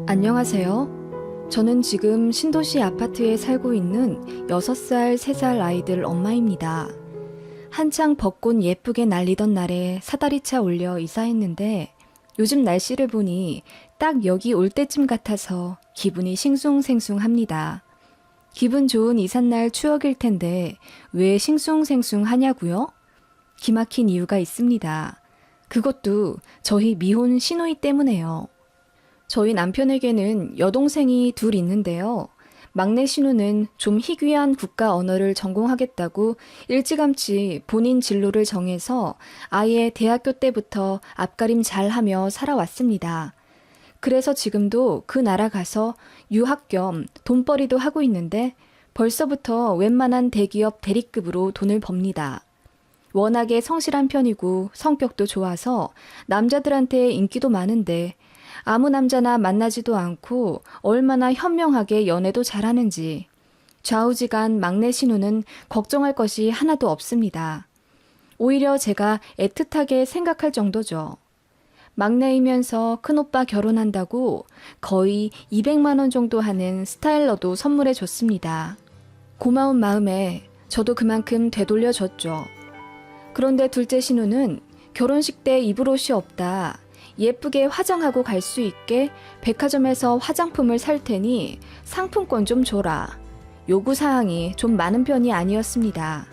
안녕하세요. 저는 지금 신도시 아파트에 살고 있는 6살, 3살 아이들 엄마입니다. 한창 벚꽃 예쁘게 날리던 날에 사다리차 올려 이사했는데 요즘 날씨를 보니 딱 여기 올 때쯤 같아서 기분이 싱숭생숭합니다. 기분 좋은 이삿날 추억일 텐데 왜 싱숭생숭하냐고요? 기막힌 이유가 있습니다. 그것도 저희 미혼 시누이 때문에요. 저희 남편에게는 여동생이 둘 있는데요. 막내 신우는 좀 희귀한 국가 언어를 전공하겠다고 일찌감치 본인 진로를 정해서 아예 대학교 때부터 앞가림 잘하며 살아왔습니다. 그래서 지금도 그 나라 가서 유학 겸 돈벌이도 하고 있는데 벌써부터 웬만한 대기업 대리급으로 돈을 법니다. 워낙에 성실한 편이고 성격도 좋아서 남자들한테 인기도 많은데 아무 남자나 만나지도 않고 얼마나 현명하게 연애도 잘하는지 좌우지간 막내 신우는 걱정할 것이 하나도 없습니다. 오히려 제가 애틋하게 생각할 정도죠. 막내이면서 큰오빠 결혼한다고 거의 200만 원 정도 하는 스타일러도 선물해 줬습니다. 고마운 마음에 저도 그만큼 되돌려줬죠. 그런데 둘째 신우는 결혼식 때 입을 옷이 없다. 예쁘게 화장하고 갈 수 있게 백화점에서 화장품을 살 테니 상품권 좀 줘라. 요구사항이 좀 많은 편이 아니었습니다.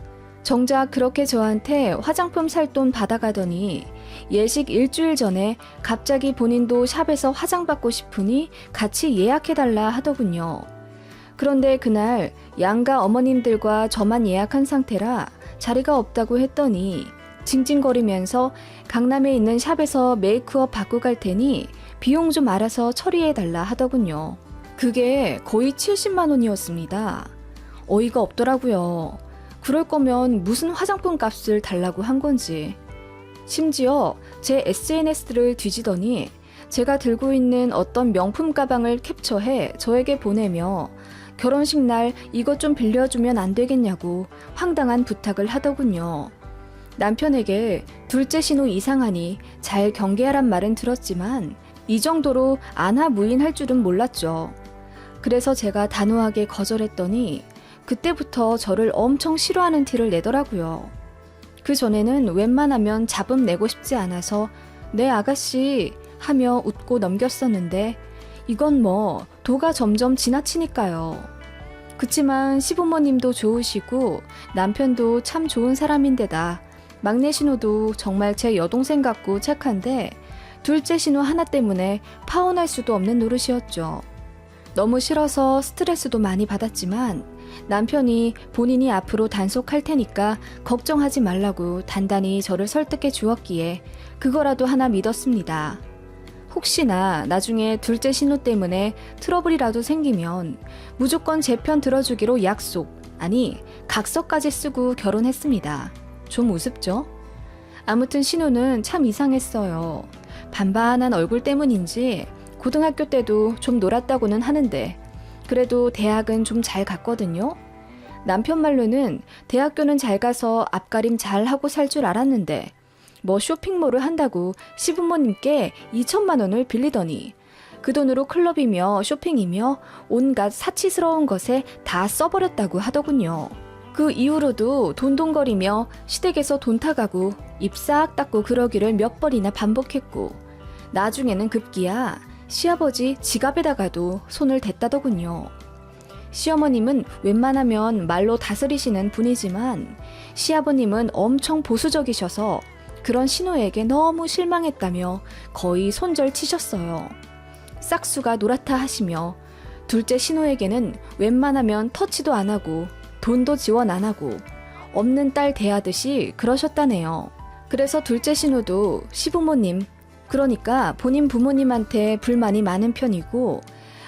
정작 그렇게 저한테 화장품 살 돈 받아가더니 예식 일주일 전에 갑자기 본인도 샵에서 화장받고 싶으니 같이 예약해달라 하더군요. 그런데 그날 양가 어머님들과 저만 예약한 상태라 자리가 없다고 했더니 징징거리면서 강남에 있는 샵에서 메이크업 받고 갈 테니 비용 좀 알아서 처리해달라 하더군요. 그게 거의 70만 원이었습니다. 어이가 없더라고요. 그럴 거면 무슨 화장품 값을 달라고 한 건지. 심지어 제 SNS를 뒤지더니 제가 들고 있는 어떤 명품 가방을 캡처해 저에게 보내며 결혼식 날 이것 좀 빌려주면 안 되겠냐고 황당한 부탁을 하더군요. 남편에게 둘째 신우 이상하니 잘 경계하란 말은 들었지만 이 정도로 안하무인할 줄은 몰랐죠. 그래서 제가 단호하게 거절했더니 그때부터 저를 엄청 싫어하는 티를 내더라고요. 그 전에는 웬만하면 잡음 내고 싶지 않아서 네 아가씨 하며 웃고 넘겼었는데 이건 뭐 도가 점점 지나치니까요. 그치만 시부모님도 좋으시고 남편도 참 좋은 사람인데다 막내 신우도 정말 제 여동생 같고 착한데 둘째 신우 하나 때문에 파혼할 수도 없는 노릇이었죠. 너무 싫어서 스트레스도 많이 받았지만 남편이 본인이 앞으로 단속할 테니까 걱정하지 말라고 단단히 저를 설득해 주었기에 그거라도 하나 믿었습니다. 혹시나 나중에 둘째 신우 때문에 트러블이라도 생기면 무조건 제 편 들어주기로 약속, 아니 각서까지 쓰고 결혼했습니다. 좀 우습죠? 아무튼 신우는 참 이상했어요. 반반한 얼굴 때문인지 고등학교 때도 좀 놀았다고는 하는데 그래도 대학은 좀 잘 갔거든요. 남편 말로는 대학교는 잘 가서 앞가림 잘 하고 살 줄 알았는데 뭐 쇼핑몰을 한다고 시부모님께 2천만 원을 빌리더니 그 돈으로 클럽이며 쇼핑이며 온갖 사치스러운 것에 다 써버렸다고 하더군요. 그 이후로도 돈돈거리며 시댁에서 돈 타가고 입 싹 닦고 그러기를 몇 번이나 반복했고 나중에는 급기야 시아버지 지갑에다가도 손을 댔다더군요. 시어머님은 웬만하면 말로 다스리시는 분이지만 시아버님은 엄청 보수적이셔서 그런 신우에게 너무 실망했다며 거의 손절치셨어요. 싹수가 노랗다 하시며 둘째 신우에게는 웬만하면 터치도 안 하고 돈도 지원 안 하고 없는 딸 대하듯이 그러셨다네요. 그래서 둘째 신우도 시부모님, 그러니까 본인 부모님한테 불만이 많은 편이고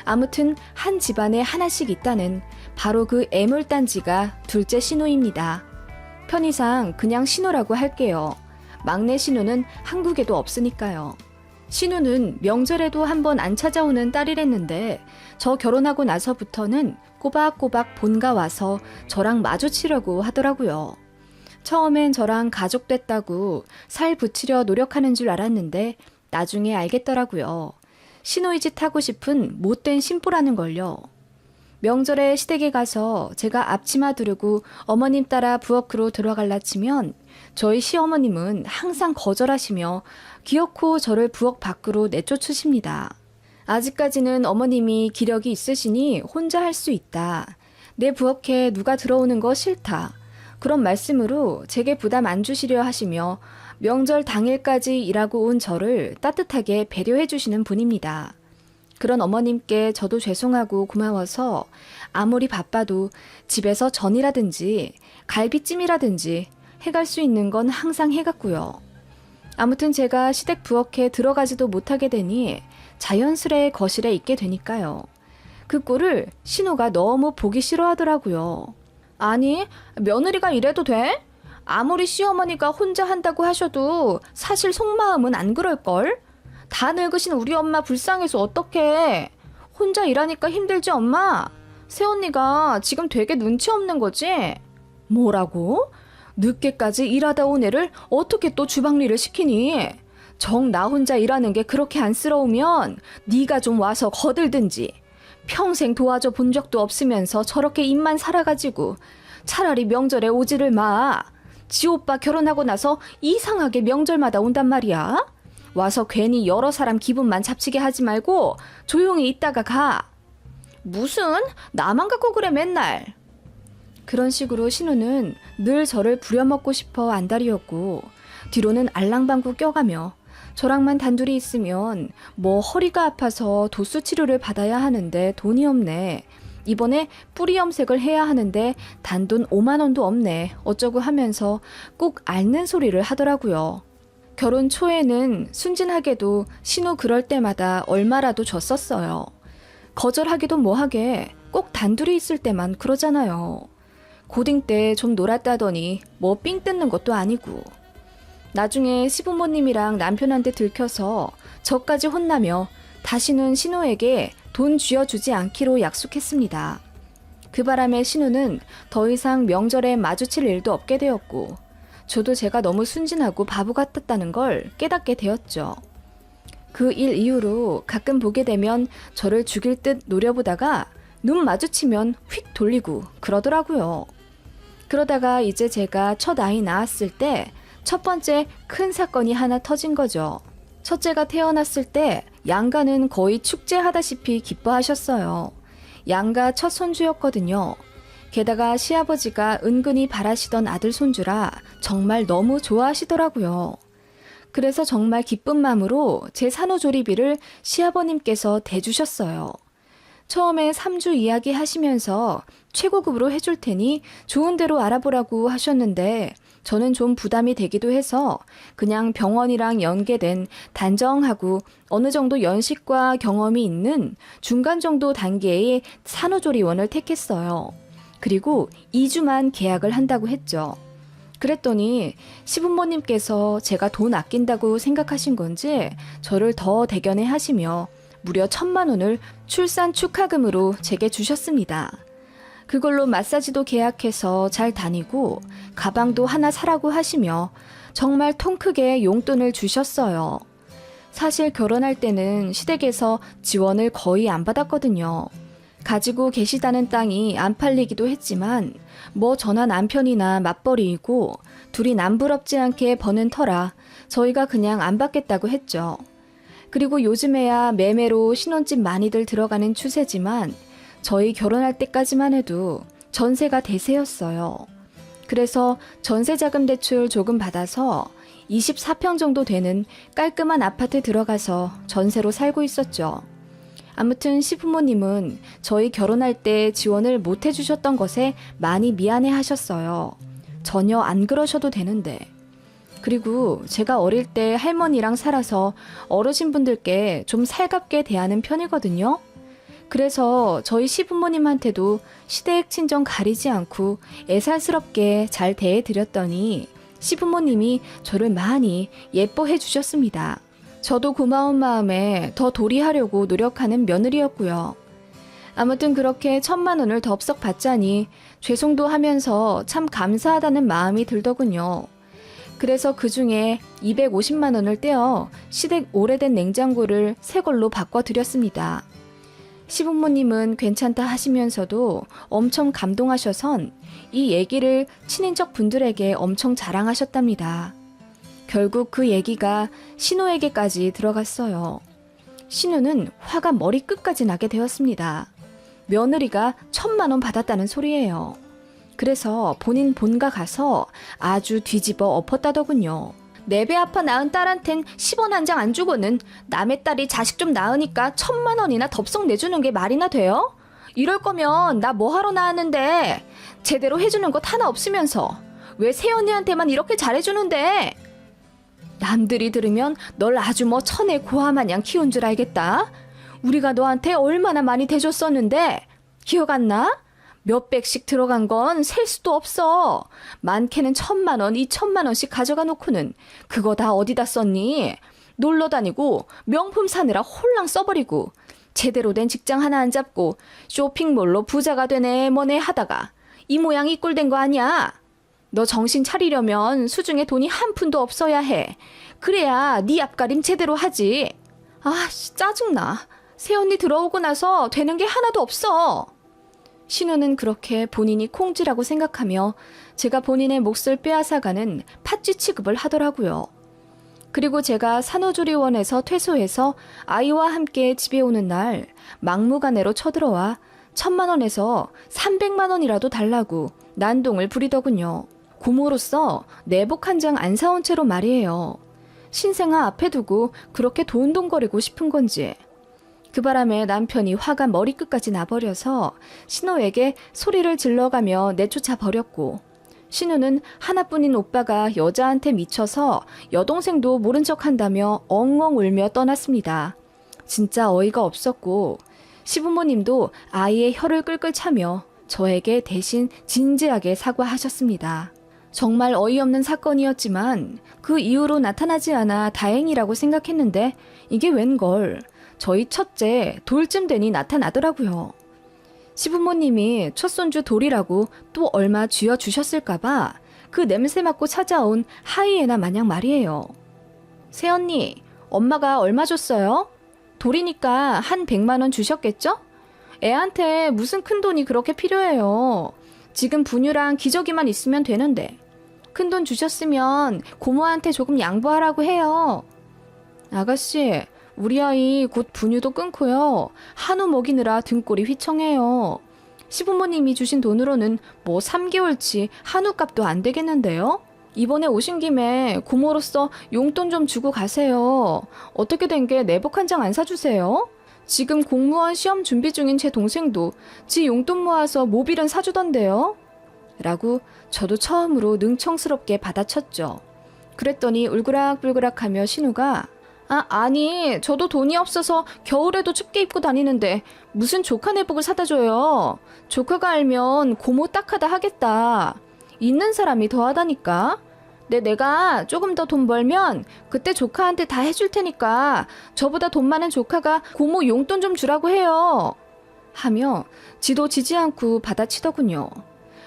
아무튼 한 집안에 하나씩 있다는 바로 그 애물단지가 둘째 신우입니다. 편의상 그냥 신우라고 할게요. 막내 신우는 한국에도 없으니까요. 신우는 명절에도 한번 안 찾아오는 딸이랬는데 저 결혼하고 나서부터는 꼬박꼬박 본가 와서 저랑 마주치려고 하더라고요. 처음엔 저랑 가족 됐다고 살 붙이려 노력하는 줄 알았는데 나중에 알겠더라고요. 시노이짓 하고 싶은 못된 심부라는 걸요. 명절에 시댁에 가서 제가 앞치마 두르고 어머님 따라 부엌으로 들어갈라 치면 저희 시어머님은 항상 거절하시며 기어코 저를 부엌 밖으로 내쫓으십니다. 아직까지는 어머님이 기력이 있으시니 혼자 할 수 있다. 내 부엌에 누가 들어오는 거 싫다. 그런 말씀으로 제게 부담 안 주시려 하시며 명절 당일까지 일하고 온 저를 따뜻하게 배려해 주시는 분입니다. 그런 어머님께 저도 죄송하고 고마워서 아무리 바빠도 집에서 전이라든지 갈비찜이라든지 해갈 수 있는 건 항상 해갔고요. 아무튼 제가 시댁 부엌에 들어가지도 못하게 되니 자연스레 거실에 있게 되니까요. 그 꼴을 신우가 너무 보기 싫어하더라고요. 아니, 며느리가 이래도 돼? 아무리 시어머니가 혼자 한다고 하셔도 사실 속마음은 안 그럴걸? 다 늙으신 우리 엄마 불쌍해서 어떡해. 혼자 일하니까 힘들지 엄마? 새언니가 지금 되게 눈치 없는 거지? 뭐라고? 늦게까지 일하다 온 애를 어떻게 또 주방일을 시키니? 정 나 혼자 일하는 게 그렇게 안쓰러우면 네가 좀 와서 거들든지. 평생 도와줘 본 적도 없으면서 저렇게 입만 살아가지고 차라리 명절에 오지를 마. 지 오빠 결혼하고 나서 이상하게 명절마다 온단 말이야. 와서 괜히 여러 사람 기분만 잡치게 하지 말고 조용히 있다가 가. 무슨 나만 갖고 그래 맨날. 그런 식으로 신우는 늘 저를 부려먹고 싶어 안달이었고 뒤로는 알랑방구 껴가며 저랑만 단둘이 있으면 뭐 허리가 아파서 도수 치료를 받아야 하는데 돈이 없네. 이번에 뿌리 염색을 해야 하는데 단돈 5만 원도 없네. 어쩌고 하면서 꼭 앓는 소리를 하더라고요. 결혼 초에는 순진하게도 신우 그럴 때마다 얼마라도 줬었어요. 거절하기도 뭐하게 꼭 단둘이 있을 때만 그러잖아요. 고딩 때 좀 놀았다더니 뭐 삥 뜯는 것도 아니고. 나중에 시부모님이랑 남편한테 들켜서 저까지 혼나며 다시는 신우에게 돈 쥐어주지 않기로 약속했습니다. 그 바람에 신우는 더 이상 명절에 마주칠 일도 없게 되었고 저도 제가 너무 순진하고 바보 같았다는 걸 깨닫게 되었죠. 그 일 이후로 가끔 보게 되면 저를 죽일 듯 노려보다가 눈 마주치면 휙 돌리고 그러더라고요. 그러다가 이제 제가 첫 아이 낳았을 때 첫 번째 큰 사건이 하나 터진 거죠. 첫째가 태어났을 때 양가는 거의 축제하다시피 기뻐하셨어요. 양가 첫 손주였거든요. 게다가 시아버지가 은근히 바라시던 아들 손주라 정말 너무 좋아하시더라고요. 그래서 정말 기쁜 마음으로 제 산후조리비를 시아버님께서 대주셨어요. 처음에 3주 이야기 하시면서 최고급으로 해줄 테니 좋은 데로 알아보라고 하셨는데 저는 좀 부담이 되기도 해서 그냥 병원이랑 연계된 단정하고 어느 정도 연식과 경험이 있는 중간 정도 단계의 산후조리원을 택했어요. 그리고 2주만 계약을 한다고 했죠. 그랬더니 시부모님께서 제가 돈 아낀다고 생각하신 건지 저를 더 대견해 하시며 무려 1,000만 원을 출산 축하금으로 제게 주셨습니다. 그걸로 마사지도 계약해서 잘 다니고 가방도 하나 사라고 하시며 정말 통 크게 용돈을 주셨어요. 사실 결혼할 때는 시댁에서 지원을 거의 안 받았거든요. 가지고 계시다는 땅이 안 팔리기도 했지만 뭐 저나 남편이나 맞벌이이고 둘이 남부럽지 않게 버는 터라 저희가 그냥 안 받겠다고 했죠. 그리고 요즘에야 매매로 신혼집 많이들 들어가는 추세지만 저희 결혼할 때까지만 해도 전세가 대세였어요. 그래서 전세자금 대출 조금 받아서 24평 정도 되는 깔끔한 아파트 들어가서 전세로 살고 있었죠. 아무튼 시부모님은 저희 결혼할 때 지원을 못 해주셨던 것에 많이 미안해 하셨어요. 전혀 안 그러셔도 되는데. 그리고 제가 어릴 때 할머니랑 살아서 어르신분들께 좀 살갑게 대하는 편이거든요. 그래서 저희 시부모님한테도 시댁 친정 가리지 않고 애살스럽게 잘 대해드렸더니 시부모님이 저를 많이 예뻐해 주셨습니다. 저도 고마운 마음에 더 도리하려고 노력하는 며느리였고요. 아무튼 그렇게 1,000만 원을 덥석 받자니 죄송도 하면서 참 감사하다는 마음이 들더군요. 그래서 그 중에 250만 원을 떼어 시댁 오래된 냉장고를 새 걸로 바꿔드렸습니다. 시부모님은 괜찮다 하시면서도 엄청 감동하셔선 이 얘기를 친인척 분들에게 엄청 자랑하셨답니다. 결국 그 얘기가 신우에게까지 들어갔어요. 신우는 화가 머리끝까지 나게 되었습니다. 며느리가 1,000만 원 받았다는 소리예요. 그래서 본인 본가 가서 아주 뒤집어 엎었다더군요. 내 배 아파 낳은 딸한텐 10원 한 장 안 주고는 남의 딸이 자식 좀 낳으니까 1,000만 원이나 덥석 내주는 게 말이나 돼요? 이럴 거면 나 뭐하러 낳았는데 제대로 해주는 것 하나 없으면서 왜 새언니한테만 이렇게 잘해주는데? 남들이 들으면 널 아주 뭐 천의 고아마냥 키운 줄 알겠다. 우리가 너한테 얼마나 많이 대줬었는데 기억 안 나? 몇백씩 들어간 건 셀 수도 없어. 많게는 1,000만 원, 2,000만 원씩 가져가 놓고는 그거 다 어디다 썼니? 놀러 다니고 명품 사느라 홀랑 써버리고 제대로 된 직장 하나 안 잡고 쇼핑몰로 부자가 되네 뭐네 하다가 이 모양 이 꼴 된 거 아니야? 너 정신 차리려면 수중에 돈이 한 푼도 없어야 해. 그래야 네 앞가림 제대로 하지. 아, 짜증나. 새언니 들어오고 나서 되는 게 하나도 없어. 신우는 그렇게 본인이 콩쥐라고 생각하며 제가 본인의 몫을 빼앗아가는 팥쥐 취급을 하더라고요. 그리고 제가 산후조리원에서 퇴소해서 아이와 함께 집에 오는 날 막무가내로 쳐들어와 1,000만 원에서 300만 원이라도 달라고 난동을 부리더군요. 고모로서 내복 한 장 안 사온 채로 말이에요. 신생아 앞에 두고 그렇게 돈돈거리고 싶은 건지. 그 바람에 남편이 화가 머리끝까지 나버려서 신우에게 소리를 질러가며 내쫓아 버렸고, 신우는 하나뿐인 오빠가 여자한테 미쳐서 여동생도 모른 척한다며 엉엉 울며 떠났습니다. 진짜 어이가 없었고 시부모님도 아이의 혀를 끌끌 차며 저에게 대신 진지하게 사과하셨습니다. 정말 어이없는 사건이었지만 그 이후로 나타나지 않아 다행이라고 생각했는데 이게 웬걸. 저희 첫째 돌쯤 되니 나타나더라고요. 시부모님이 첫손주 돌이라고 또 얼마 쥐어주셨을까봐 그 냄새 맡고 찾아온 하이에나 마냥 말이에요. 새언니, 엄마가 얼마 줬어요? 돌이니까 한 100만 원 주셨겠죠? 애한테 무슨 큰 돈이 그렇게 필요해요. 지금 분유랑 기저귀만 있으면 되는데. 큰 돈 주셨으면 고모한테 조금 양보하라고 해요. 아가씨, 우리 아이 곧 분유도 끊고요. 한우 먹이느라 등골이 휘청해요. 시부모님이 주신 돈으로는 뭐 3개월치 한우값도 안 되겠는데요? 이번에 오신 김에 고모로서 용돈 좀 주고 가세요. 어떻게 된 게 내복 한 장 안 사주세요? 지금 공무원 시험 준비 중인 제 동생도 지 용돈 모아서 모빌은 사주던데요? 라고 저도 처음으로 능청스럽게 받아쳤죠. 그랬더니 울그락불그락하며 신우가 아니 저도 돈이 없어서 겨울에도 춥게 입고 다니는데 무슨 조카 내복을 사다 줘요. 조카가 알면 고모 딱하다 하겠다. 있는 사람이 더하다니까. 내가 조금 더 돈 벌면 그때 조카한테 다 해줄 테니까 저보다 돈 많은 조카가 고모 용돈 좀 주라고 해요. 하며 지도 지지 않고 받아치더군요.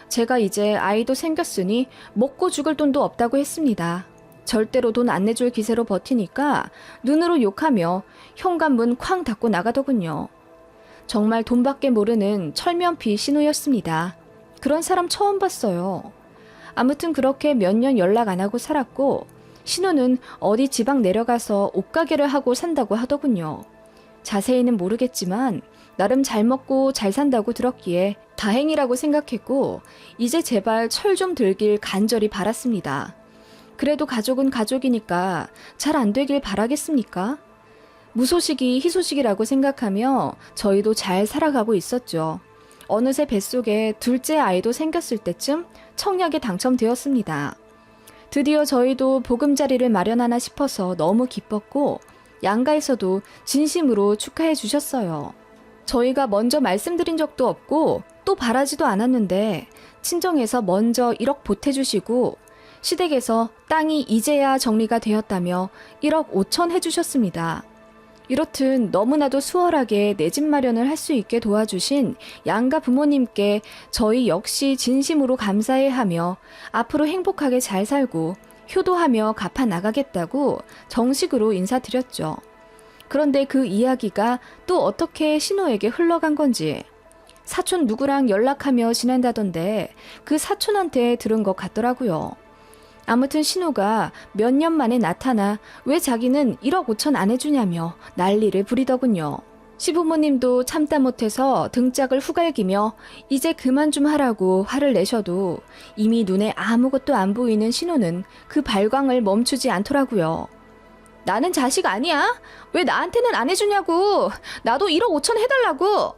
제가 이제 아이도 생겼으니 먹고 죽을 돈도 없다고 했습니다. 절대로 돈 안 내줄 기세로 버티니까 눈으로 욕하며 현관문 쾅 닫고 나가더군요. 정말 돈밖에 모르는 철면피 신우였습니다. 그런 사람 처음 봤어요. 아무튼 그렇게 몇 년 연락 안 하고 살았고 신우는 어디 지방 내려가서 옷가게를 하고 산다고 하더군요. 자세히는 모르겠지만 나름 잘 먹고 잘 산다고 들었기에 다행이라고 생각했고 이제 제발 철 좀 들길 간절히 바랐습니다. 그래도 가족은 가족이니까 잘 안 되길 바라겠습니까? 무소식이 희소식이라고 생각하며 저희도 잘 살아가고 있었죠. 어느새 뱃속에 둘째 아이도 생겼을 때쯤 청약에 당첨되었습니다. 드디어 저희도 보금자리를 마련하나 싶어서 너무 기뻤고 양가에서도 진심으로 축하해 주셨어요. 저희가 먼저 말씀드린 적도 없고 또 바라지도 않았는데 친정에서 먼저 1억 보태주시고 시댁에서 땅이 이제야 정리가 되었다며 1억 5천 해주셨습니다. 이렇듯 너무나도 수월하게 내 집 마련을 할 수 있게 도와주신 양가 부모님께 저희 역시 진심으로 감사해하며 앞으로 행복하게 잘 살고 효도하며 갚아 나가겠다고 정식으로 인사드렸죠. 그런데 그 이야기가 또 어떻게 신우에게 흘러간 건지 사촌 누구랑 연락하며 지낸다던데 그 사촌한테 들은 것 같더라고요. 아무튼 신우가 몇 년 만에 나타나 왜 자기는 1억 5천 안 해주냐며 난리를 부리더군요. 시부모님도 참다 못해서 등짝을 후갈기며 이제 그만 좀 하라고 화를 내셔도 이미 눈에 아무것도 안 보이는 신우는 그 발광을 멈추지 않더라고요. 나는 자식 아니야? 왜 나한테는 안 해주냐고. 나도 1억 5천 해달라고.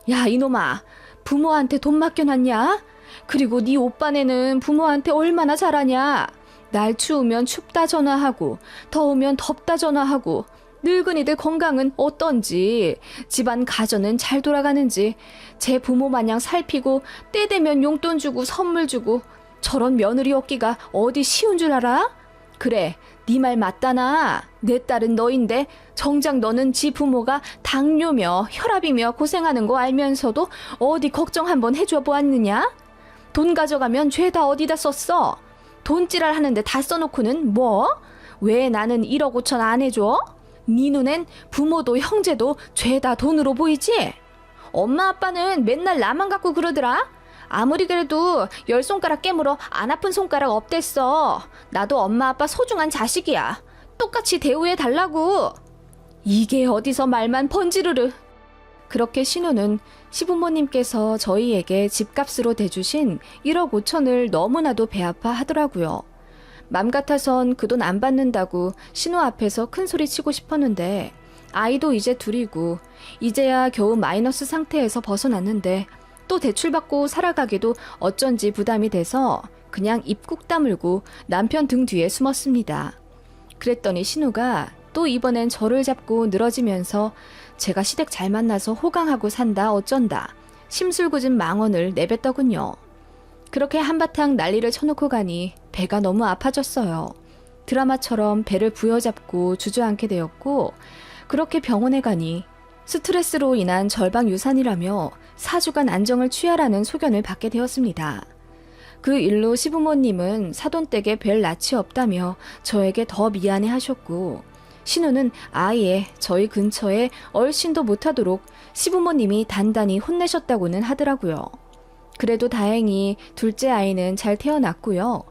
야 이놈아, 부모한테 돈 맡겨놨냐? 그리고 네 오빠네는 부모한테 얼마나 잘하냐? 날 추우면 춥다 전화하고 더우면 덥다 전화하고 늙은이들 건강은 어떤지, 집안 가전은 잘 돌아가는지 제 부모 마냥 살피고 때 되면 용돈 주고 선물 주고 저런 며느리 얻기가 어디 쉬운 줄 알아? 그래, 네 말 맞다나. 내 딸은 너인데 정작 너는 지 부모가 당뇨며 혈압이며 고생하는 거 알면서도 어디 걱정 한번 해줘 보았느냐? 돈 가져가면 죄다 어디다 썼어? 돈지랄 하는데 다 써놓고는 뭐? 왜 나는 1억 5천 안 해줘? 네 눈엔 부모도 형제도 죄다 돈으로 보이지? 엄마 아빠는 맨날 나만 갖고 그러더라? 아무리 그래도 10손가락 깨물어 안 아픈 손가락 없댔어. 나도 엄마 아빠 소중한 자식이야. 똑같이 대우해 달라고. 이게 어디서 말만 번지르르. 그렇게 신우는 시부모님께서 저희에게 집값으로 대주신 1억 5천을 너무나도 배 아파 하더라고요. 맘 같아선 그 돈 안 받는다고 신우 앞에서 큰 소리 치고 싶었는데 아이도 이제 둘이고 이제야 겨우 마이너스 상태에서 벗어났는데 또 대출받고 살아가기도 어쩐지 부담이 돼서 그냥 입 꾹 다물고 남편 등 뒤에 숨었습니다. 그랬더니 신우가 또 이번엔 저를 잡고 늘어지면서 제가 시댁 잘 만나서 호강하고 산다 어쩐다 심술궂은 망언을 내뱉더군요. 그렇게 한바탕 난리를 쳐놓고 가니 배가 너무 아파졌어요. 드라마처럼 배를 부여잡고 주저앉게 되었고 그렇게 병원에 가니 스트레스로 인한 절방 유산이라며 4주간 안정을 취하라는 소견을 받게 되었습니다. 그 일로 시부모님은 사돈댁에 별 낯이 없다며 저에게 더 미안해 하셨고 신우는 아예 저희 근처에 얼씬도 못하도록 시부모님이 단단히 혼내셨다고는 하더라고요. 그래도 다행히 둘째 아이는 잘 태어났고요.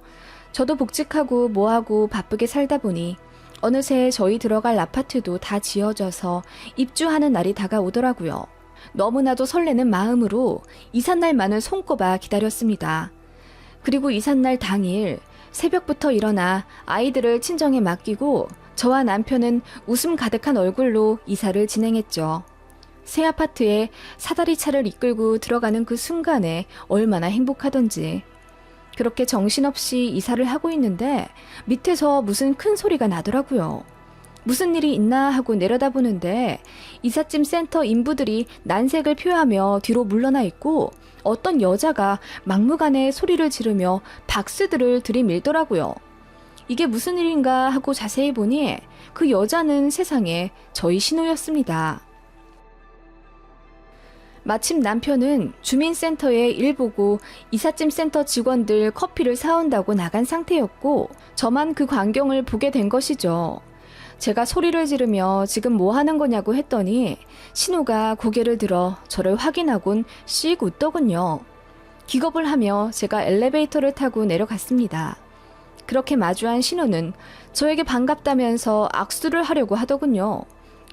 저도 복직하고 뭐하고 바쁘게 살다 보니 어느새 저희 들어갈 아파트도 다 지어져서 입주하는 날이 다가오더라고요. 너무나도 설레는 마음으로 이삿날만을 손꼽아 기다렸습니다. 그리고 이삿날 당일 새벽부터 일어나 아이들을 친정에 맡기고 저와 남편은 웃음 가득한 얼굴로 이사를 진행했죠. 새 아파트에 사다리 차를 이끌고 들어가는 그 순간에 얼마나 행복하던지. 그렇게 정신없이 이사를 하고 있는데 밑에서 무슨 큰 소리가 나더라고요. 무슨 일이 있나 하고 내려다보는데 이삿짐 센터 인부들이 난색을 표하며 뒤로 물러나 있고 어떤 여자가 막무가내 소리를 지르며 박스들을 들이밀더라고요. 이게 무슨 일인가 하고 자세히 보니 그 여자는 세상에 저희 신우였습니다. 마침 남편은 주민센터에 일 보고 이삿짐 센터 직원들 커피를 사온다고 나간 상태였고 저만 그 광경을 보게 된 것이죠. 제가 소리를 지르며 지금 뭐 하는 거냐고 했더니 신우가 고개를 들어 저를 확인하곤 씩 웃더군요. 기겁을 하며 제가 엘리베이터를 타고 내려갔습니다. 그렇게 마주한 신우는 저에게 반갑다면서 악수를 하려고 하더군요.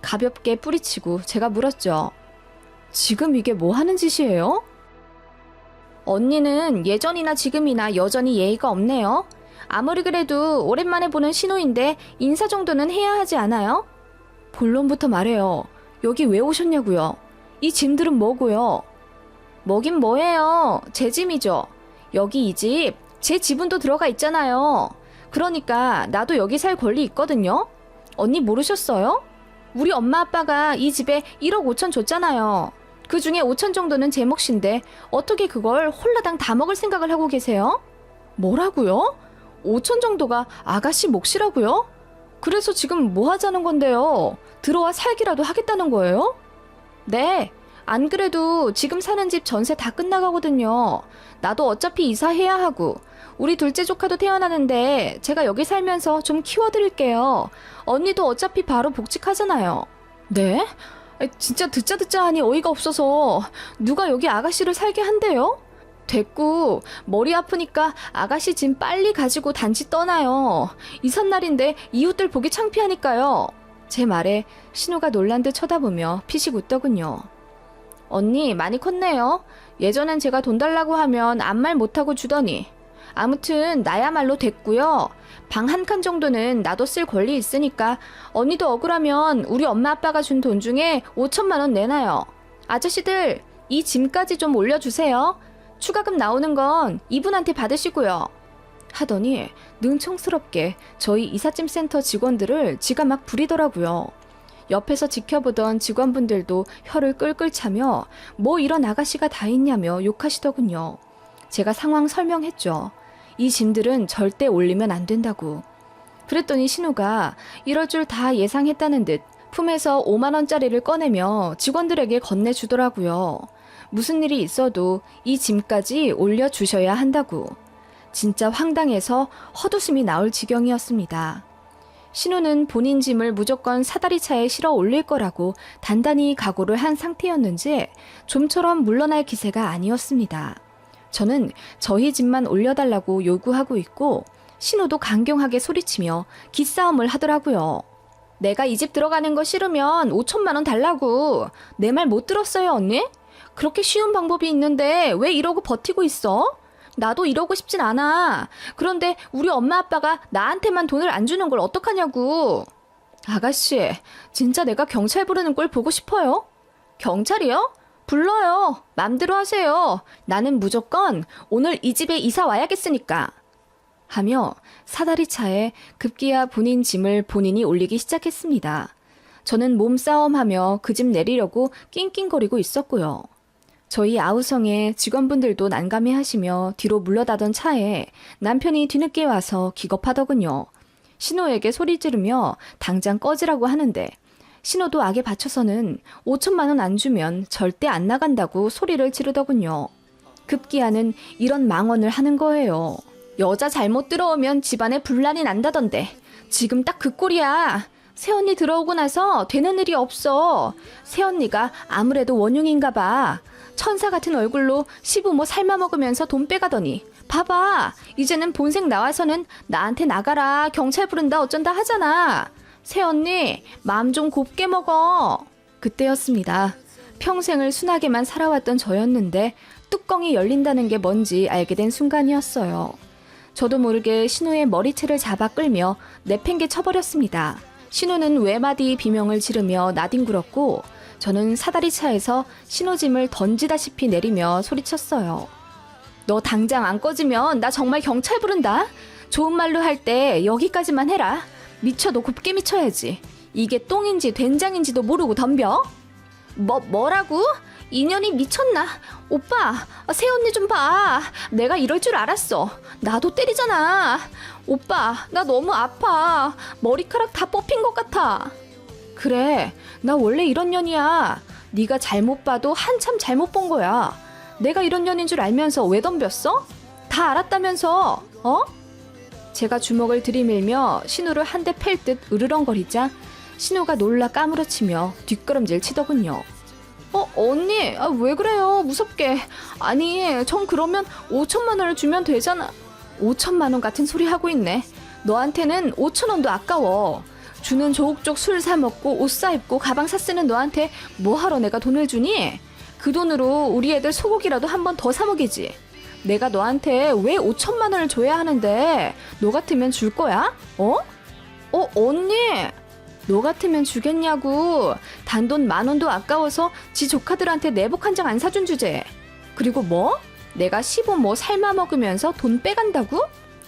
가볍게 뿌리치고 제가 물었죠. 지금 이게 뭐 하는 짓이에요? 언니는 예전이나 지금이나 여전히 예의가 없네요. 아무리 그래도 오랜만에 보는 신우인데 인사 정도는 해야 하지 않아요? 본론부터 말해요. 여기 왜 오셨냐고요? 이 짐들은 뭐고요? 뭐긴 뭐예요. 제 짐이죠. 여기 이 집, 제 지분도 들어가 있잖아요. 그러니까 나도 여기 살 권리 있거든요. 언니 모르셨어요? 우리 엄마 아빠가 이 집에 1억 5천 줬잖아요. 그 중에 5천 정도는 제 몫인데 어떻게 그걸 홀라당 다 먹을 생각을 하고 계세요? 뭐라고요? 5천 정도가 아가씨 몫이라고요? 그래서 지금 뭐 하자는 건데요? 들어와 살기라도 하겠다는 거예요? 네, 안 그래도 지금 사는 집 전세 다 끝나가거든요. 나도 어차피 이사해야 하고 우리 둘째 조카도 태어나는데 제가 여기 살면서 좀 키워드릴게요. 언니도 어차피 바로 복직하잖아요. 네? 진짜 듣자 하니 어이가 없어서 누가 여기 아가씨를 살게 한대요? 됐고 머리 아프니까 아가씨 짐 빨리 가지고 단지 떠나요. 이삿날인데 이웃들 보기 창피하니까요. 제 말에 신우가 놀란 듯 쳐다보며 피식 웃더군요. 언니 많이 컸네요. 예전엔 제가 돈 달라고 하면 아무 말 못하고 주더니. 아무튼 나야말로 됐고요. 방 한 칸 정도는 나도 쓸 권리 있으니까 언니도 억울하면 우리 엄마 아빠가 준 돈 중에 5천만 원 내놔요. 아저씨들 이 짐까지 좀 올려주세요. 추가금 나오는 건 이분한테 받으시고요. 하더니 능청스럽게 저희 이삿짐센터 직원들을 지가 막 부리더라고요. 옆에서 지켜보던 직원분들도 혀를 끌끌 차며 뭐 이런 아가씨가 다 있냐며 욕하시더군요. 제가 상황 설명했죠. 이 짐들은 절대 올리면 안 된다고. 그랬더니 신우가 이럴 줄 다 예상했다는 듯 품에서 5만 원짜리를 꺼내며 직원들에게 건네주더라고요. 무슨 일이 있어도 이 짐까지 올려주셔야 한다고. 진짜 황당해서 헛웃음이 나올 지경이었습니다. 신우는 본인 짐을 무조건 사다리차에 실어 올릴 거라고 단단히 각오를 한 상태였는지 좀처럼 물러날 기세가 아니었습니다. 저는 저희 짐만 올려달라고 요구하고 있고 신우도 강경하게 소리치며 기싸움을 하더라고요. 내가 이 집 들어가는 거 싫으면 5천만 원 달라고. 내 말 못 들었어요, 언니? 그렇게 쉬운 방법이 있는데 왜 이러고 버티고 있어? 나도 이러고 싶진 않아. 그런데 우리 엄마 아빠가 나한테만 돈을 안 주는 걸 어떡하냐고. 아가씨, 진짜 내가 경찰 부르는 꼴 보고 싶어요? 경찰이요? 불러요. 맘대로 하세요. 나는 무조건 오늘 이 집에 이사 와야겠으니까. 하며 사다리차에 급기야 본인 짐을 본인이 올리기 시작했습니다. 저는 몸싸움하며 그 집 내리려고 낑낑거리고 있었고요. 저희 아우성의 직원분들도 난감해하시며 뒤로 물러다던 차에 남편이 뒤늦게 와서 기겁하더군요. 신호에게 소리 지르며 당장 꺼지라고 하는데 신호도 악에 받쳐서는 5천만 원 안 주면 절대 안 나간다고 소리를 지르더군요. 급기야는 이런 망언을 하는 거예요. 여자 잘못 들어오면 집안에 분란이 난다던데 지금 딱 그 꼴이야. 새언니 들어오고 나서 되는 일이 없어. 새언니가 아무래도 원흉인가 봐. 천사 같은 얼굴로 시부모 삶아먹으면서 돈 빼가더니 봐봐. 이제는 본색 나와서는 나한테 나가라 경찰 부른다 어쩐다 하잖아. 새언니 마음 좀 곱게 먹어. 그때였습니다. 평생을 순하게만 살아왔던 저였는데 뚜껑이 열린다는 게 뭔지 알게 된 순간이었어요. 저도 모르게 신우의 머리채를 잡아 끌며 내팽개 쳐버렸습니다. 신우는 외마디 비명을 지르며 나뒹굴었고 저는 사다리차에서 신우짐을 던지다시피 내리며 소리쳤어요. 너 당장 안 꺼지면 나 정말 경찰 부른다. 좋은 말로 할 때 여기까지만 해라. 미쳐도 곱게 미쳐야지. 이게 똥인지 된장인지도 모르고 덤벼? 뭐라고? 인연이 미쳤나? 오빠, 새언니 좀 봐. 내가 이럴 줄 알았어. 나도 때리잖아. 오빠, 나 너무 아파. 머리카락 다 뽑힌 것 같아. 그래, 나 원래 이런 년이야. 네가 잘못 봐도 한참 잘못 본 거야. 내가 이런 년인 줄 알면서 왜 덤볐어? 다 알았다면서, 어? 제가 주먹을 들이밀며 신우를 한 대 팰 듯 으르렁거리자 신우가 놀라 까무러치며 뒷걸음질 치더군요. 언니, 왜 그래요? 무섭게. 아니, 전 그러면 5천만 원을 주면 되잖아. 5천만 원 같은 소리 하고 있네. 너한테는 5천 원도 아까워. 주는 조옥족 술 사 먹고 옷 사 입고 가방 사 쓰는 너한테 뭐하러 내가 돈을 주니? 그 돈으로 우리 애들 소고기라도 한 번 더 사 먹이지. 내가 너한테 왜 5천만 원을 줘야 하는데 너 같으면 줄 거야? 언니! 너 같으면 주겠냐고. 단돈 10,000원도 아까워서 지 조카들한테 내복 한 장 안 사준 주제. 그리고 뭐? 내가 시부모 삶아 먹으면서 돈 빼간다고?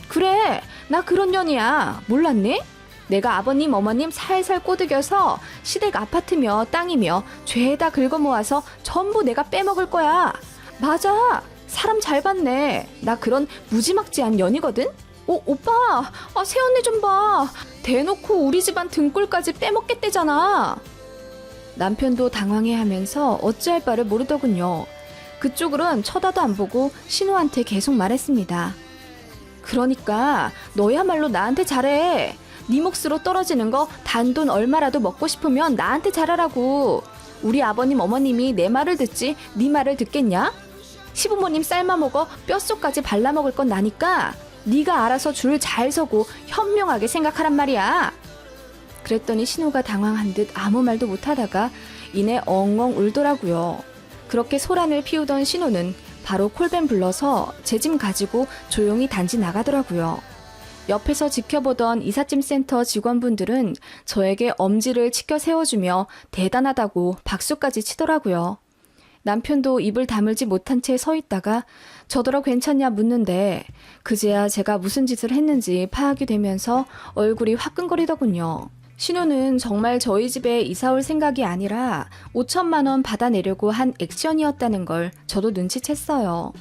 그래, 나 그런 년이야. 몰랐니? 내가 아버님 어머님 살살 꼬드겨서 시댁 아파트며 땅이며 죄다 긁어 모아서 전부 내가 빼먹을 거야. 맞아. 사람 잘 봤네. 나 그런 무지막지한 년이거든? 오빠, 새언니 좀 봐. 대놓고 우리 집안 등골까지 빼먹겠대잖아. 남편도 당황해하면서 어찌할 바를 모르더군요. 그쪽으론 쳐다도 안 보고 신우한테 계속 말했습니다. 그러니까 너야말로 나한테 잘해. 네 몫으로 떨어지는 거 단돈 얼마라도 먹고 싶으면 나한테 잘하라고. 우리 아버님 어머님이 내 말을 듣지 네 말을 듣겠냐? 시부모님 삶아먹어 뼛속까지 발라먹을 건 나니까 네가 알아서 줄 잘 서고 현명하게 생각하란 말이야. 그랬더니 신우가 당황한 듯 아무 말도 못하다가 이내 엉엉 울더라고요. 그렇게 소란을 피우던 신우는 바로 콜밴 불러서 제 짐 가지고 조용히 단지 나가더라고요. 옆에서 지켜보던 이삿짐 센터 직원분들은 저에게 엄지를 치켜 세워주며 대단하다고 박수까지 치더라고요. 남편도 입을 다물지 못한 채 서 있다가 저더러 괜찮냐 묻는데 그제야 제가 무슨 짓을 했는지 파악이 되면서 얼굴이 화끈거리더군요. 신우는 정말 저희 집에 이사 올 생각이 아니라 5천만 원 받아내려고 한 액션이었다는 걸 저도 눈치챘어요.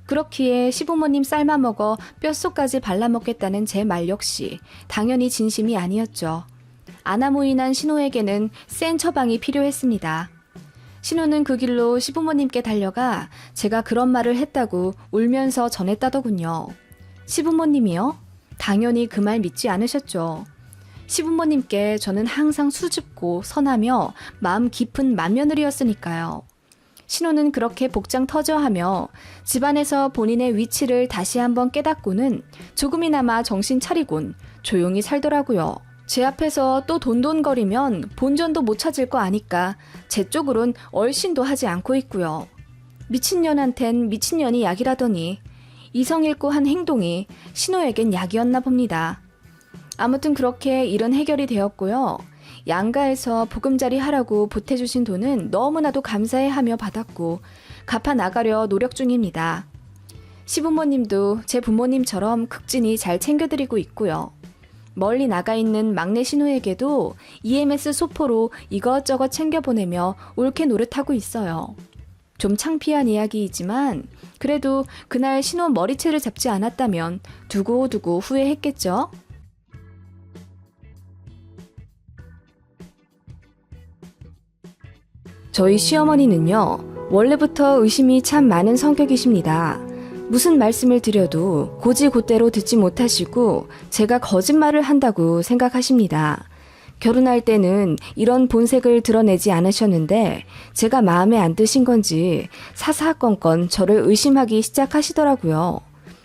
그렇기에 시부모님 삶아먹어 뼛속까지 발라먹겠다는 제 말 역시 당연히 진심이 아니었죠. 아나무인한 신우에게는 센 처방이 필요했습니다. 신우는 그 길로 시부모님께 달려가 제가 그런 말을 했다고 울면서 전했다더군요. 시부모님이요? 당연히 그 말 믿지 않으셨죠. 시부모님께 저는 항상 수줍고 선하며 마음 깊은 맏며느리였으니까요. 신우는 그렇게 복장 터져하며 집안에서 본인의 위치를 다시 한번 깨닫고는 조금이나마 정신 차리곤 조용히 살더라고요. 제 앞에서 또 돈돈거리면 본전도 못 찾을 거 아니까 제 쪽으론 얼씬도 하지 않고 있고요. 미친년한텐 미친년이 약이라더니 이성 잃고 한 행동이 신우에겐 약이었나 봅니다. 아무튼 그렇게 일은 해결이 되었고요. 양가에서 보금자리 하라고 보태주신 돈은 너무나도 감사해하며 받았고 갚아 나가려 노력 중입니다. 시부모님도 제 부모님처럼 극진히 잘 챙겨드리고 있고요. 멀리 나가 있는 막내 신우에게도 EMS 소포로 이것저것 챙겨보내며 옳게 노릇하고 있어요. 좀 창피한 이야기이지만 그래도 그날 신우 머리채를 잡지 않았다면 두고두고 후회했겠죠? 저희 시어머니는요, 원래부터 의심이 참 많은 성격이십니다. 무슨 말씀을 드려도 고지고대로 듣지 못하시고 제가 거짓말을 한다고 생각하십니다. 결혼할 때는 이런 본색을 드러내지 않으셨는데 제가 마음에 안 드신 건지 사사건건 저를 의심하기 시작하시더라고요.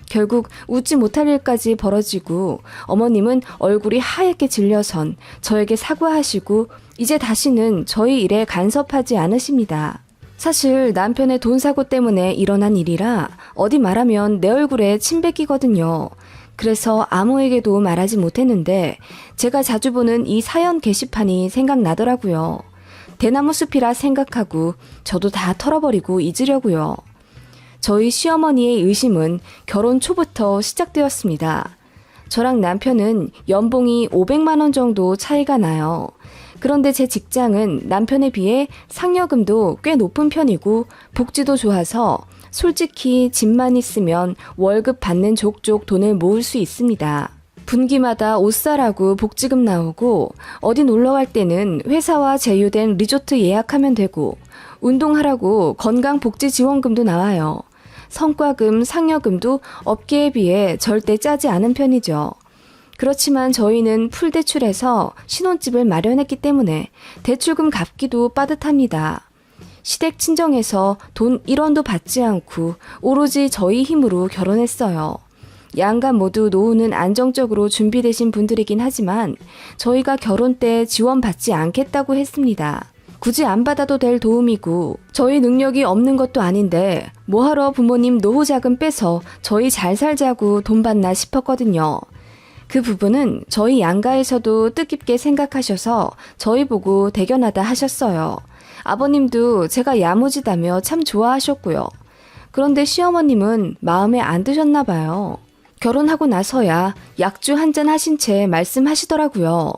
결국 웃지 못할 일까지 벌어지고 어머님은 얼굴이 하얗게 질려선 저에게 사과하시고 이제 다시는 저희 일에 간섭하지 않으십니다. 사실 남편의 돈 사고 때문에 일어난 일이라 어디 말하면 내 얼굴에 침 뱉기거든요. 그래서 아무에게도 말하지 못했는데 제가 자주 보는 이 사연 게시판이 생각나더라고요. 대나무 숲이라 생각하고 저도 다 털어버리고 잊으려고요. 저희 시어머니의 의심은 결혼 초부터 시작되었습니다. 저랑 남편은 연봉이 500만 원 정도 차이가 나요. 그런데 제 직장은 남편에 비해 상여금도 꽤 높은 편이고 복지도 좋아서 솔직히 집만 있으면 월급 받는 족족 돈을 모을 수 있습니다. 분기마다 옷 사라고 복지금 나오고 어디 놀러 갈 때는 회사와 제휴된 리조트 예약하면 되고 운동하라고 건강복지지원금도 나와요. 성과금, 상여금도 업계에 비해 절대 짜지 않은 편이죠. 그렇지만 저희는 풀대출해서 신혼집을 마련했기 때문에 대출금 갚기도 빠듯합니다. 시댁 친정에서 돈 1원도 받지 않고 오로지 저희 힘으로 결혼했어요. 양가 모두 노후는 안정적으로 준비되신 분들이긴 하지만 저희가 결혼 때 지원받지 않겠다고 했습니다. 굳이 안 받아도 될 도움이고 저희 능력이 없는 것도 아닌데 뭐하러 부모님 노후 자금 빼서 저희 잘 살자고 돈 받나 싶었거든요. 그 부분은 저희 양가에서도 뜻깊게 생각하셔서 저희 보고 대견하다 하셨어요. 아버님도 제가 야무지다며 참 좋아하셨고요. 그런데 시어머님은 마음에 안 드셨나 봐요. 결혼하고 나서야 약주 한 잔 하신 채 말씀하시더라고요.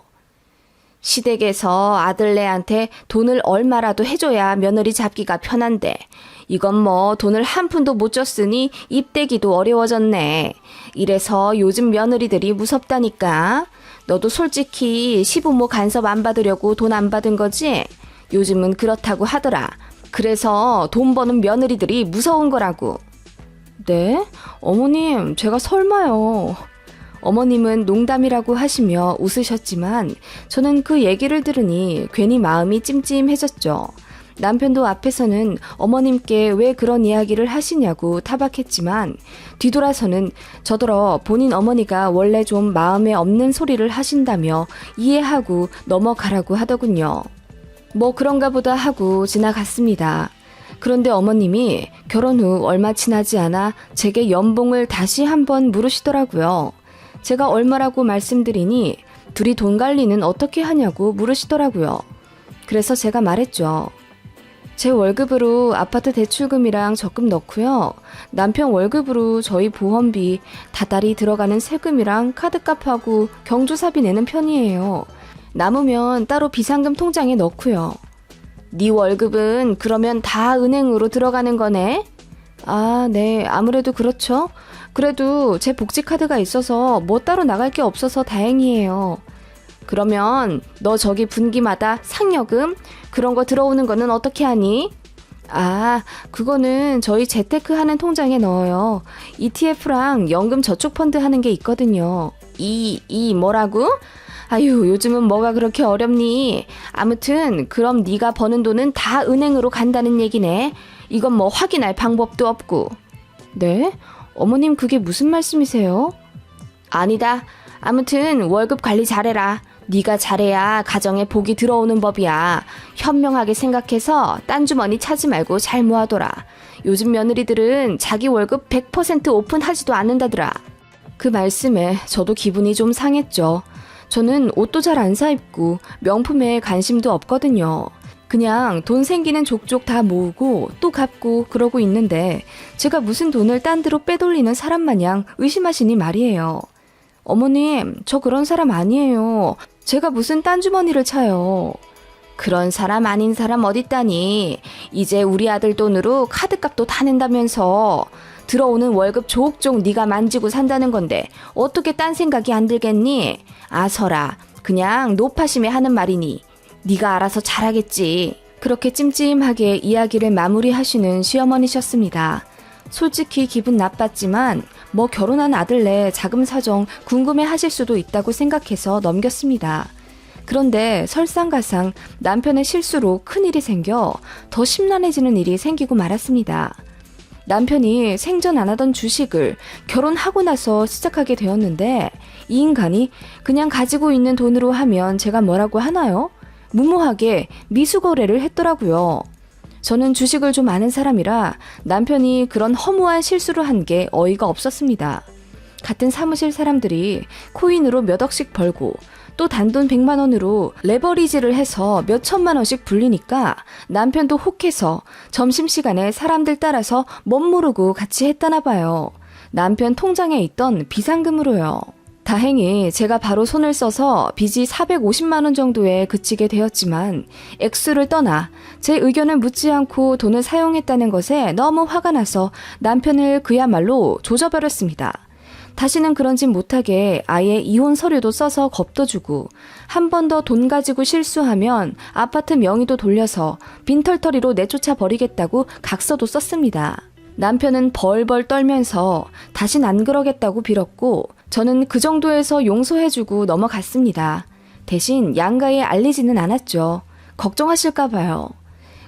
시댁에서 아들네한테 돈을 얼마라도 해줘야 며느리 잡기가 편한데 이건 뭐 돈을 한 푼도 못 줬으니 입대기도 어려워졌네. 이래서 요즘 며느리들이 무섭다니까. 너도 솔직히 시부모 간섭 안 받으려고 돈 안 받은 거지? 요즘은 그렇다고 하더라. 그래서 돈 버는 며느리들이 무서운 거라고. 네? 어머님, 제가 설마요. 어머님은 농담이라고 하시며 웃으셨지만 저는 그 얘기를 들으니 괜히 마음이 찜찜해졌죠. 남편도 앞에서는 어머님께 왜 그런 이야기를 하시냐고 타박했지만 뒤돌아서는 저더러 본인 어머니가 원래 좀 마음에 없는 소리를 하신다며 이해하고 넘어가라고 하더군요. 뭐 그런가 보다 하고 지나갔습니다. 그런데 어머님이 결혼 후 얼마 지나지 않아 제게 연봉을 다시 한번 물으시더라고요. 제가 얼마라고 말씀드리니 둘이 돈 관리는 어떻게 하냐고 물으시더라고요. 그래서 제가 말했죠. 제 월급으로 아파트 대출금이랑 적금 넣고요. 남편 월급으로 저희 보험비, 다달이 들어가는 세금이랑 카드값하고 경조사비 내는 편이에요. 남으면 따로 비상금 통장에 넣고요. 네 월급은 그러면 다 은행으로 들어가는 거네? 아, 네, 아무래도 그렇죠. 그래도 제 복지카드가 있어서 뭐 따로 나갈 게 없어서 다행이에요. 그러면 너 저기 분기마다 상여금 그런 거 들어오는 거는 어떻게 하니? 아, 그거는 저희 재테크 하는 통장에 넣어요. ETF랑 연금 저축펀드 하는 게 있거든요. 뭐라고? 아유, 요즘은 뭐가 그렇게 어렵니? 아무튼 그럼 네가 버는 돈은 다 은행으로 간다는 얘기네. 이건 뭐 확인할 방법도 없고. 네? 어머님 그게 무슨 말씀이세요? 아니다. 아무튼 월급 관리 잘해라. 네가 잘해야 가정에 복이 들어오는 법이야. 현명하게 생각해서 딴 주머니 차지 말고 잘 모아둬라. 요즘 며느리들은 자기 월급 100% 오픈하지도 않는다더라. 그 말씀에 저도 기분이 좀 상했죠. 저는 옷도 잘 안 사입고 명품에 관심도 없거든요. 그냥 돈 생기는 족족 다 모으고 또 갚고 그러고 있는데 제가 무슨 돈을 딴 데로 빼돌리는 사람 마냥 의심하시니 말이에요. 어머님, 저 그런 사람 아니에요. 제가 무슨 딴 주머니를 차요. 그런 사람 아닌 사람 어딨다니. 이제 우리 아들 돈으로 카드값도 다 낸다면서. 들어오는 월급 족족 네가 만지고 산다는 건데 어떻게 딴 생각이 안 들겠니? 아서라, 그냥 노파심에 하는 말이니. 네가 알아서 잘하겠지. 그렇게 찜찜하게 이야기를 마무리하시는 시어머니셨습니다. 솔직히 기분 나빴지만 뭐 결혼한 아들네 자금 사정 궁금해 하실 수도 있다고 생각해서 넘겼습니다. 그런데 설상가상 남편의 실수로 큰일이 생겨 더 심란해지는 일이 생기고 말았습니다. 남편이 생전 안 하던 주식을 결혼하고 나서 시작하게 되었는데 이 인간이 그냥 가지고 있는 돈으로 하면 제가 뭐라고 하나요? 무모하게 미수거래를 했더라고요. 저는 주식을 좀 아는 사람이라 남편이 그런 허무한 실수를 한 게 어이가 없었습니다. 같은 사무실 사람들이 코인으로 몇 억씩 벌고 또 단돈 100만 원으로 레버리지를 해서 몇 천만 원씩 불리니까 남편도 혹해서 점심시간에 사람들 따라서 멋모르고 같이 했다나 봐요. 남편 통장에 있던 비상금으로요. 다행히 제가 바로 손을 써서 빚이 450만 원 정도에 그치게 되었지만 액수를 떠나 제 의견을 묻지 않고 돈을 사용했다는 것에 너무 화가 나서 남편을 그야말로 조져버렸습니다. 다시는 그런 짓 못하게 아예 이혼 서류도 써서 겁도 주고 한 번 더 돈 가지고 실수하면 아파트 명의도 돌려서 빈털터리로 내쫓아 버리겠다고 각서도 썼습니다. 남편은 벌벌 떨면서 다신 안 그러겠다고 빌었고 저는 그 정도에서 용서해주고 넘어갔습니다. 대신 양가에 알리지는 않았죠. 걱정하실까 봐요.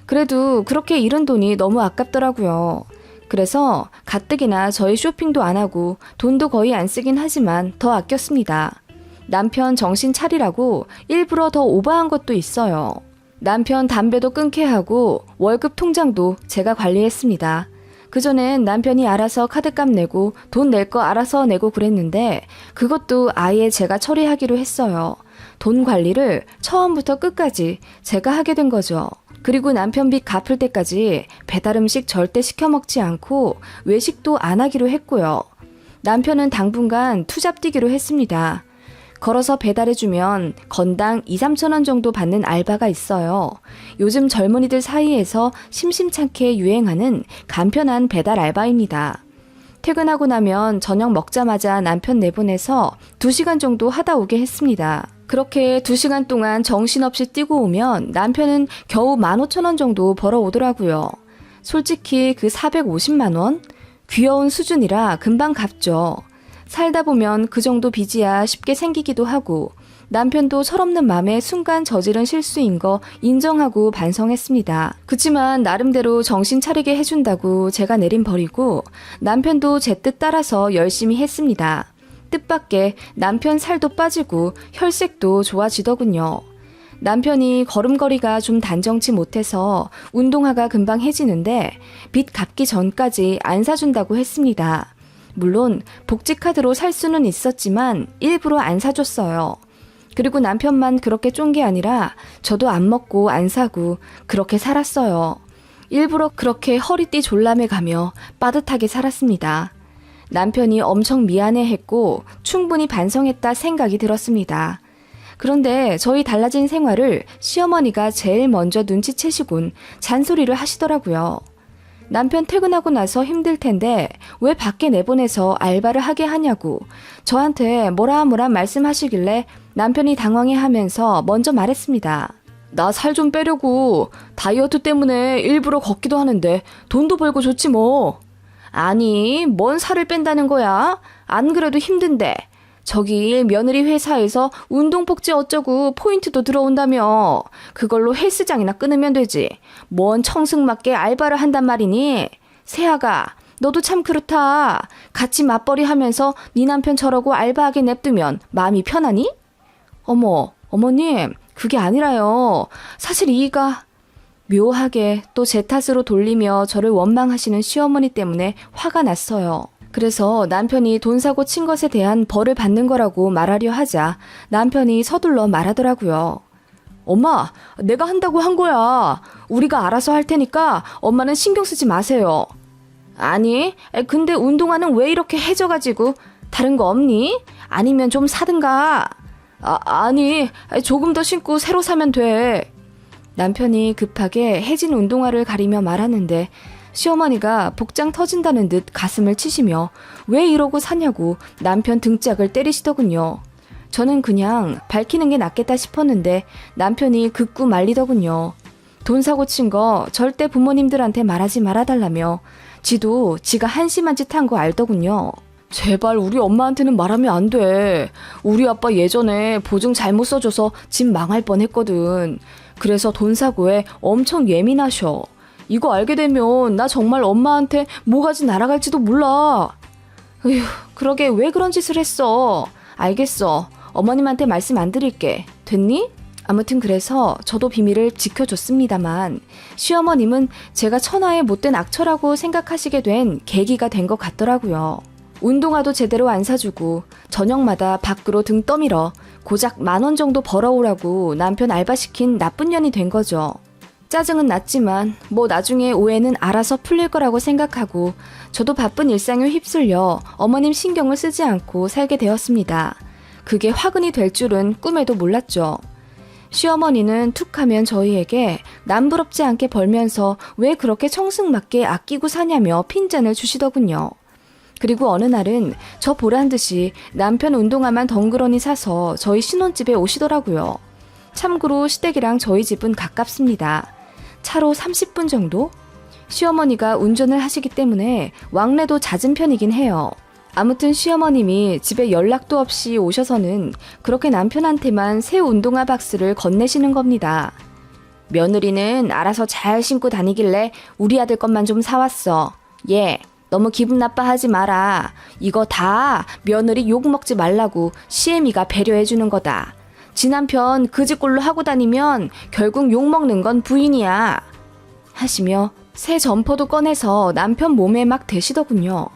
그래도 그렇게 잃은 돈이 너무 아깝더라고요. 그래서 가뜩이나 저희 쇼핑도 안 하고 돈도 거의 안 쓰긴 하지만 더 아꼈습니다. 남편 정신 차리라고 일부러 더 오버한 것도 있어요. 남편 담배도 끊게 하고 월급 통장도 제가 관리했습니다. 그전엔 남편이 알아서 카드값 내고 돈 낼 거 알아서 내고 그랬는데 그것도 아예 제가 처리하기로 했어요. 돈 관리를 처음부터 끝까지 제가 하게 된 거죠. 그리고 남편 빚 갚을 때까지 배달 음식 절대 시켜 먹지 않고 외식도 안 하기로 했고요. 남편은 당분간 투잡 뛰기로 했습니다. 걸어서 배달해주면 건당 2, 3천 원 정도 받는 알바가 있어요. 요즘 젊은이들 사이에서 심심찮게 유행하는 간편한 배달 알바입니다. 퇴근하고 나면 저녁 먹자마자 남편 내보내서 2시간 정도 하다 오게 했습니다. 그렇게 2시간 동안 정신없이 뛰고 오면 남편은 겨우 15,000원 정도 벌어오더라고요. 솔직히 그 450만 원? 귀여운 수준이라 금방 갚죠. 살다 보면 그 정도 빚이야 쉽게 생기기도 하고 남편도 철없는 맘에 순간 저지른 실수인 거 인정하고 반성했습니다. 그치만 나름대로 정신 차리게 해준다고 제가 내린 벌이고 남편도 제 뜻 따라서 열심히 했습니다. 뜻밖의 남편 살도 빠지고 혈색도 좋아지더군요. 남편이 걸음걸이가 좀 단정치 못해서 운동화가 금방 해지는데 빚 갚기 전까지 안 사준다고 했습니다. 물론 복지카드로 살 수는 있었지만 일부러 안 사줬어요. 그리고 남편만 그렇게 쫀 게 아니라 저도 안 먹고 안 사고 그렇게 살았어요. 일부러 그렇게 허리띠 졸라매 가며 빠듯하게 살았습니다. 남편이 엄청 미안해했고 충분히 반성했다 생각이 들었습니다. 그런데 저희 달라진 생활을 시어머니가 제일 먼저 눈치채시곤 잔소리를 하시더라고요. 남편 퇴근하고 나서 힘들 텐데 왜 밖에 내보내서 알바를 하게 하냐고 저한테 뭐라 말씀하시길래 남편이 당황해하면서 먼저 말했습니다. 나 살 좀 빼려고 다이어트 때문에 일부러 걷기도 하는데 돈도 벌고 좋지 뭐. 아니, 뭔 살을 뺀다는 거야? 안 그래도 힘든데. 저기 며느리 회사에서 운동복지 어쩌고 포인트도 들어온다며. 그걸로 헬스장이나 끊으면 되지. 뭔 청승맞게 알바를 한단 말이니? 세아가 너도 참 그렇다. 같이 맞벌이 하면서 네 남편 저러고 알바하게 냅두면 마음이 편하니? 어머님 그게 아니라요. 사실 이가 묘하게 또 제 탓으로 돌리며 저를 원망하시는 시어머니 때문에 화가 났어요. 그래서 남편이 돈 사고 친 것에 대한 벌을 받는 거라고 말하려 하자 남편이 서둘러 말하더라고요. 엄마, 내가 한다고 한 거야. 우리가 알아서 할 테니까 엄마는 신경 쓰지 마세요. 아니, 근데 운동화는 왜 이렇게 해져가지고 다른 거 없니? 아니면 좀 사든가. 아니, 조금 더 신고 새로 사면 돼. 남편이 급하게 해진 운동화를 가리며 말하는데 시어머니가 복장 터진다는 듯 가슴을 치시며 왜 이러고 사냐고 남편 등짝을 때리시더군요. 저는 그냥 밝히는 게 낫겠다 싶었는데 남편이 극구 말리더군요. 돈 사고 친 거 절대 부모님들한테 말하지 말아달라며 지도 지가 한심한 짓 한 거 알더군요. 제발 우리 엄마한테는 말하면 안 돼. 우리 아빠 예전에 보증 잘못 써줘서 집 망할 뻔했거든. 그래서 돈 사고에 엄청 예민하셔. 이거 알게 되면 나 정말 엄마한테 뭐가지 날아갈지도 몰라. 으휴, 그러게 왜 그런 짓을 했어. 알겠어. 어머님한테 말씀 안 드릴게. 됐니? 아무튼 그래서 저도 비밀을 지켜줬습니다만 시어머님은 제가 천하의 못된 악처라고 생각하시게 된 계기가 된 것 같더라고요. 운동화도 제대로 안 사주고 저녁마다 밖으로 등 떠밀어 고작 10,000원 정도 벌어오라고 남편 알바시킨 나쁜 년이 된 거죠. 짜증은 났지만 뭐 나중에 오해는 알아서 풀릴 거라고 생각하고 저도 바쁜 일상에 휩쓸려 어머님 신경을 쓰지 않고 살게 되었습니다. 그게 화근이 될 줄은 꿈에도 몰랐죠. 시어머니는 툭하면 저희에게 남부럽지 않게 벌면서 왜 그렇게 청승맞게 아끼고 사냐며 핀잔을 주시더군요. 그리고 어느 날은 저 보란 듯이 남편 운동화만 덩그러니 사서 저희 신혼집에 오시더라고요. 참고로 시댁이랑 저희 집은 가깝습니다. 차로 30분 정도? 시어머니가 운전을 하시기 때문에 왕래도 잦은 편이긴 해요. 아무튼 시어머님이 집에 연락도 없이 오셔서는 그렇게 남편한테만 새 운동화 박스를 건네시는 겁니다. 며느리는 알아서 잘 신고 다니길래 우리 아들 것만 좀 사왔어. 예. 너무 기분 나빠하지 마라. 이거 다 며느리 욕 먹지 말라고 시애미가 배려해주는 거다. 지 남편 그 짓꼴로 하고 다니면 결국 욕 먹는 건 부인이야. 하시며 새 점퍼도 꺼내서 남편 몸에 막 대시더군요.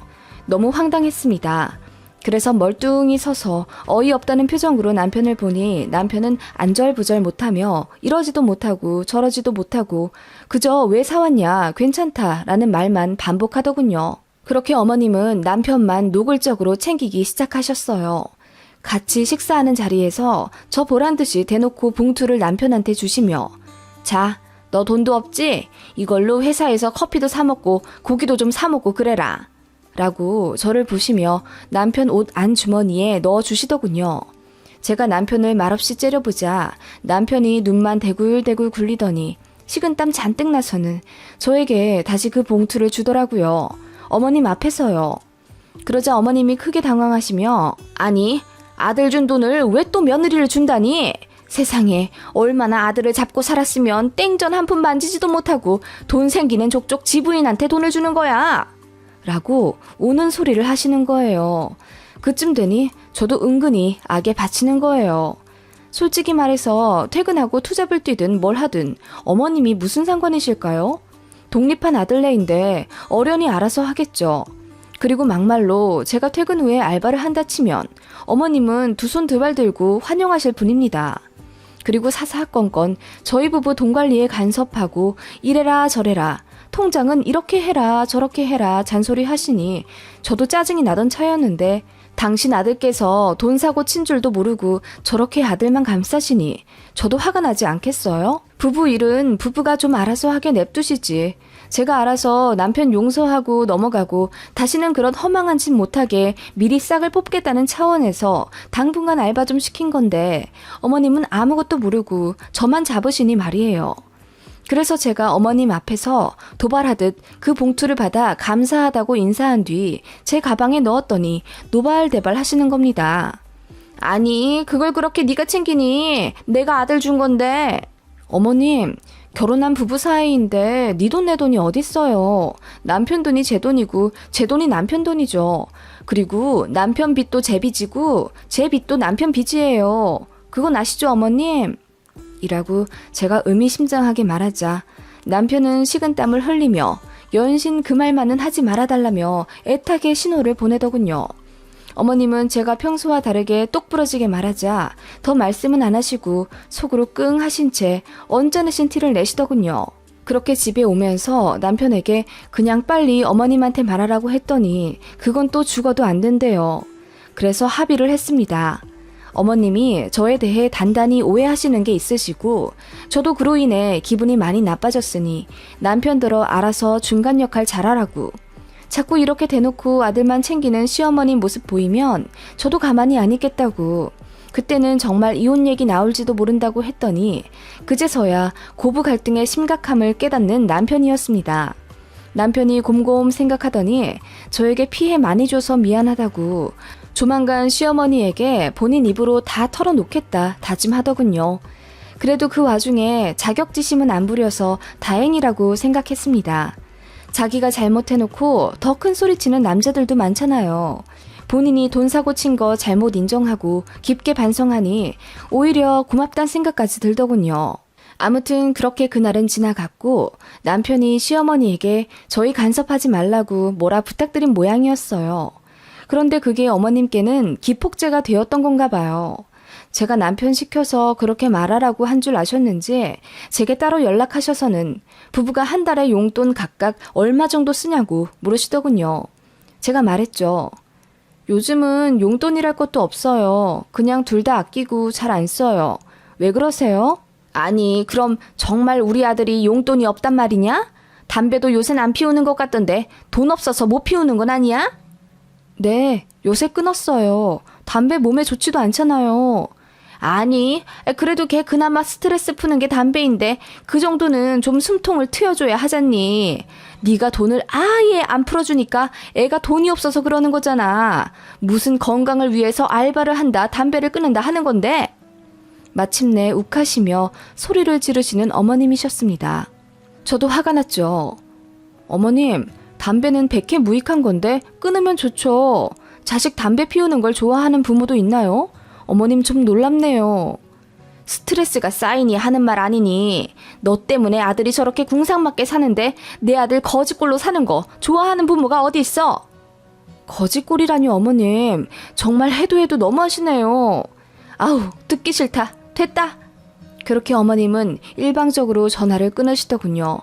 너무 황당했습니다. 그래서 멀뚱히 서서 어이없다는 표정으로 남편을 보니 남편은 안절부절 못하며 이러지도 못하고 저러지도 못하고 그저 왜 사왔냐 괜찮다 라는 말만 반복하더군요. 그렇게 어머님은 남편만 노골적으로 챙기기 시작하셨어요. 같이 식사하는 자리에서 저 보란듯이 대놓고 봉투를 남편한테 주시며 자, 너 돈도 없지? 이걸로 회사에서 커피도 사 먹고 고기도 좀 사 먹고 그래라. 라고 저를 보시며 남편 옷 안 주머니에 넣어주시더군요. 제가 남편을 말없이 째려보자 남편이 눈만 대굴대굴 굴리더니 식은땀 잔뜩 나서는 저에게 다시 그 봉투를 주더라고요. 어머님 앞에서요. 그러자 어머님이 크게 당황하시며 아니 아들 준 돈을 왜 또 며느리를 준다니? 세상에 얼마나 아들을 잡고 살았으면 땡전 한 푼 만지지도 못하고 돈 생기는 족족 지부인한테 돈을 주는 거야. 라고 우는 소리를 하시는 거예요. 그쯤 되니 저도 은근히 악에 바치는 거예요. 솔직히 말해서 퇴근하고 투잡을 뛰든 뭘 하든 어머님이 무슨 상관이실까요? 독립한 아들네인데 어련히 알아서 하겠죠. 그리고 막말로 제가 퇴근 후에 알바를 한다 치면 어머님은 두 손 두 발 들고 환영하실 분입니다. 그리고 사사건건 저희 부부 돈 관리에 간섭하고 이래라 저래라 통장은 이렇게 해라 저렇게 해라 잔소리 하시니 저도 짜증이 나던 차였는데 당신 아들께서 돈 사고 친 줄도 모르고 저렇게 아들만 감싸시니 저도 화가 나지 않겠어요? 부부 일은 부부가 좀 알아서 하게 냅두시지. 제가 알아서 남편 용서하고 넘어가고 다시는 그런 허망한 짓 못하게 미리 싹을 뽑겠다는 차원에서 당분간 알바 좀 시킨 건데 어머님은 아무것도 모르고 저만 잡으시니 말이에요. 그래서 제가 어머님 앞에서 도발하듯 그 봉투를 받아 감사하다고 인사한 뒤 제 가방에 넣었더니 노발대발 하시는 겁니다. 아니 그걸 그렇게 네가 챙기니? 내가 아들 준 건데. 어머님 결혼한 부부 사이인데 네 돈 내 돈이 어딨어요. 남편 돈이 제 돈이고 제 돈이 남편 돈이죠. 그리고 남편 빚도 제 빚이고 제 빚도 남편 빚이에요. 그건 아시죠 어머님? 이라고 제가 의미심장하게 말하자 남편은 식은땀을 흘리며 연신 그 말만은 하지 말아달라며 애타게 신호를 보내더군요. 어머님은 제가 평소와 다르게 똑부러지게 말하자 더 말씀은 안 하시고 속으로 끙 하신 채 언짢으신 티를 내시더군요. 그렇게 집에 오면서 남편에게 그냥 빨리 어머님한테 말하라고 했더니 그건 또 죽어도 안 된대요. 그래서 합의를 했습니다. 어머님이 저에 대해 단단히 오해하시는 게 있으시고 저도 그로 인해 기분이 많이 나빠졌으니 남편들어 알아서 중간 역할 잘하라고. 자꾸 이렇게 대놓고 아들만 챙기는 시어머니 모습 보이면 저도 가만히 안 있겠다고. 그때는 정말 이혼 얘기 나올지도 모른다고 했더니 그제서야 고부 갈등의 심각함을 깨닫는 남편이었습니다. 남편이 곰곰 생각하더니 저에게 피해 많이 줘서 미안하다고 조만간 시어머니에게 본인 입으로 다 털어놓겠다 다짐하더군요. 그래도 그 와중에 자격지심은 안 부려서 다행이라고 생각했습니다. 자기가 잘못해놓고 더 큰 소리치는 남자들도 많잖아요. 본인이 돈 사고 친 거 잘못 인정하고 깊게 반성하니 오히려 고맙다는 생각까지 들더군요. 아무튼 그렇게 그날은 지나갔고 남편이 시어머니에게 저희 간섭하지 말라고 뭐라 부탁드린 모양이었어요. 그런데 그게 어머님께는 기폭제가 되었던 건가 봐요. 제가 남편 시켜서 그렇게 말하라고 한 줄 아셨는지 제게 따로 연락하셔서는 부부가 한 달에 용돈 각각 얼마 정도 쓰냐고 물으시더군요. 제가 말했죠. 요즘은 용돈이랄 것도 없어요. 그냥 둘 다 아끼고 잘 안 써요. 왜 그러세요? 아니 그럼 정말 우리 아들이 용돈이 없단 말이냐? 담배도 요샌 안 피우는 것 같던데 돈 없어서 못 피우는 건 아니야? 네, 요새 끊었어요. 담배 몸에 좋지도 않잖아요. 아니, 그래도 걔 그나마 스트레스 푸는 게 담배인데 그 정도는 좀 숨통을 트여줘야 하잖니. 네가 돈을 아예 안 풀어주니까 애가 돈이 없어서 그러는 거잖아. 무슨 건강을 위해서 알바를 한다, 담배를 끊는다 하는 건데. 마침내 욱하시며 소리를 지르시는 어머님이셨습니다. 저도 화가 났죠. 어머님, 담배는 백해 무익한 건데 끊으면 좋죠. 자식 담배 피우는 걸 좋아하는 부모도 있나요? 어머님 좀 놀랍네요. 스트레스가 쌓이니 하는 말 아니니. 너 때문에 아들이 저렇게 궁상맞게 사는데 내 아들 거지꼴로 사는 거 좋아하는 부모가 어디 있어? 거지꼴이라니 어머님. 정말 해도 해도 너무하시네요. 아우 듣기 싫다. 됐다. 그렇게 어머님은 일방적으로 전화를 끊으시더군요.